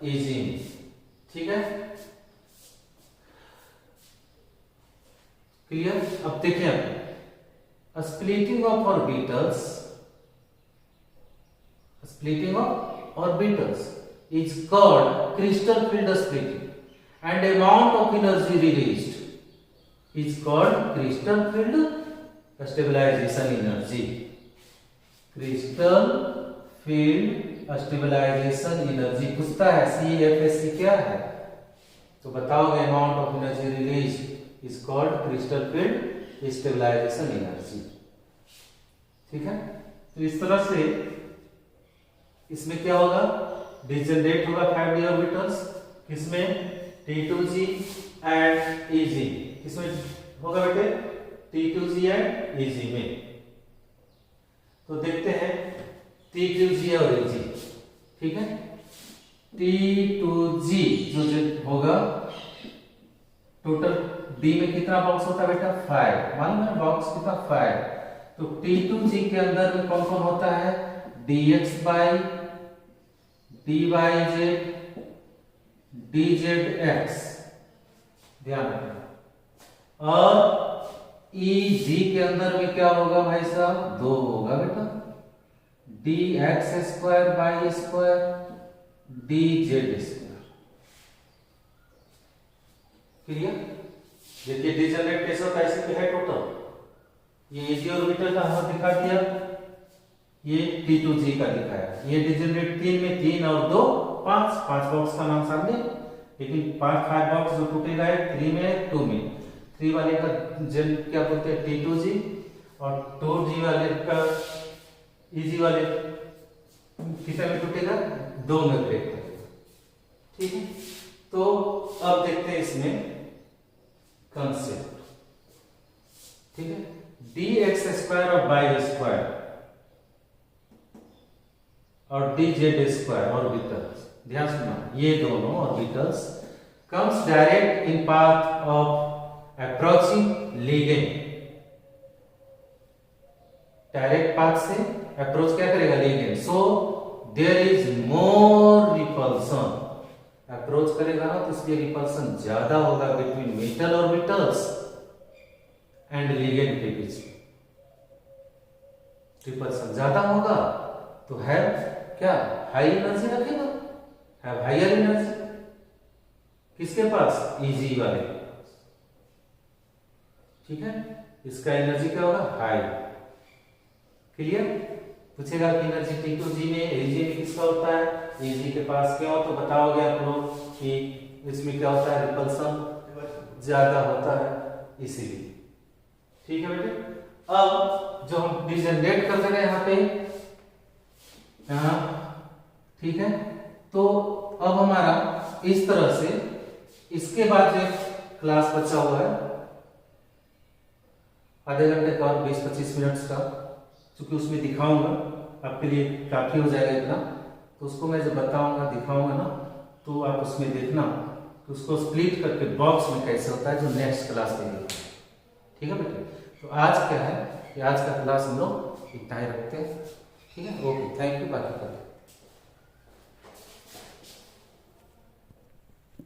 A: EG में। ठीक है? क्लियर? अब देखें, अब splitting of orbitals is called crystal field splitting, and amount of energy released is called crystal field stabilization energy. Crystal field stabilization energy पूछता है CFSE क्या है? तो बताओगे amount of energy released is called crystal field stabilization energy. ठीक है? तो इस तरह से इसमें क्या होगा? डिजनरेट होगा 5d ऑर्बिटल्स, किसमें? T2G and EG। किसमें होगा बेटे? T2G एंड EG में। तो देखते हैं T2G और EG। ठीक है? T2G जो होगा, टोटल D में कितना बॉक्स होता है बेटा? 5। मालूम है बॉक्स कितना? 5। तो T2G के अंदर में कौन कौन होता है? dx by dyz dzx, ध्यान रखना। और EG के अंदर में क्या होगा भाई साहब? 2 होगा बेटा, dx square by square dz square. Clear? देखिए डिजनरेट कैसे होता है, ऐसे पे है टोटल। ये EG ऑर्बिटल का हमने दिखा दिया, ये T2G का दिखाया। ये डिजनरेट 3 में 3 और 2 5 बॉक्स का नाम सामने, लेकिन 5 बॉक्स जो टूटेगा है 3 में 2 में। 3 वाले का जेन क्या बोलते हैं? T2G, और 2G वाले का EG वाले कितने में टूटेगा? 2 में ब्रेक करेगा। ठीक है? तो अब देखते हैं इसमें कंसेप्ट। ठीक है? dx स्क्वायर और y स्क्वायर और dz स्क्वायर ऑर्बिटल्स, ध्यान सुनना, ये दोनों orbitals comes direct in path of approaching ligand. Direct path से अप्रोच क्या करेगा? Ligand. So there is more repulsion, approach करेगा ना तो इसलिए रिपल्सन ज्यादा होगा between metal orbitals and ligand के बीच में। रिपल्सन ज्यादा होगा तो है क्या? हाई एनर्जी रखेगा, है हायर एनर्जी किसके पास? Eg वाले के पास। ठीक है, इसका एनर्जी क्या होगा? हाई। क्लियर? पूछेगा कि एनर्जी T2G में Ag में किसका होता है? Ag के पास क्या हो तो बताओगे आप लोग कि इसमें क्या होता है? रिपल्सन ज्यादा होता है इसीलिए। ठीक है बेटे, अब जो हम डिजनरेट कर दे रहे हैं यहाँ पे, यहाँ, ठीक है, तो अब हमारा इस तरह से इसके बाद जो क्लास बचा हुआ है आधे घंटे का और 20-25 मिनट्स का, क्योंकि उसमें दिखाऊंगा आपके लिए काफी हो जाएगा इतना, तो उसको मैं जब बताऊंगा दिखाऊंगा ना तो आप उसमें देखना तो उसको स्प्लिट करके बॉक्स में कैसे होता है जो नेक्स्ट क्लास में देखा। ठीक है बेटे, तो आज क्या है कि आज का क्लास हम लोग इतना ही रखते हैं। ठीक है, ओके, थैंक यू, बाकी करते हैं।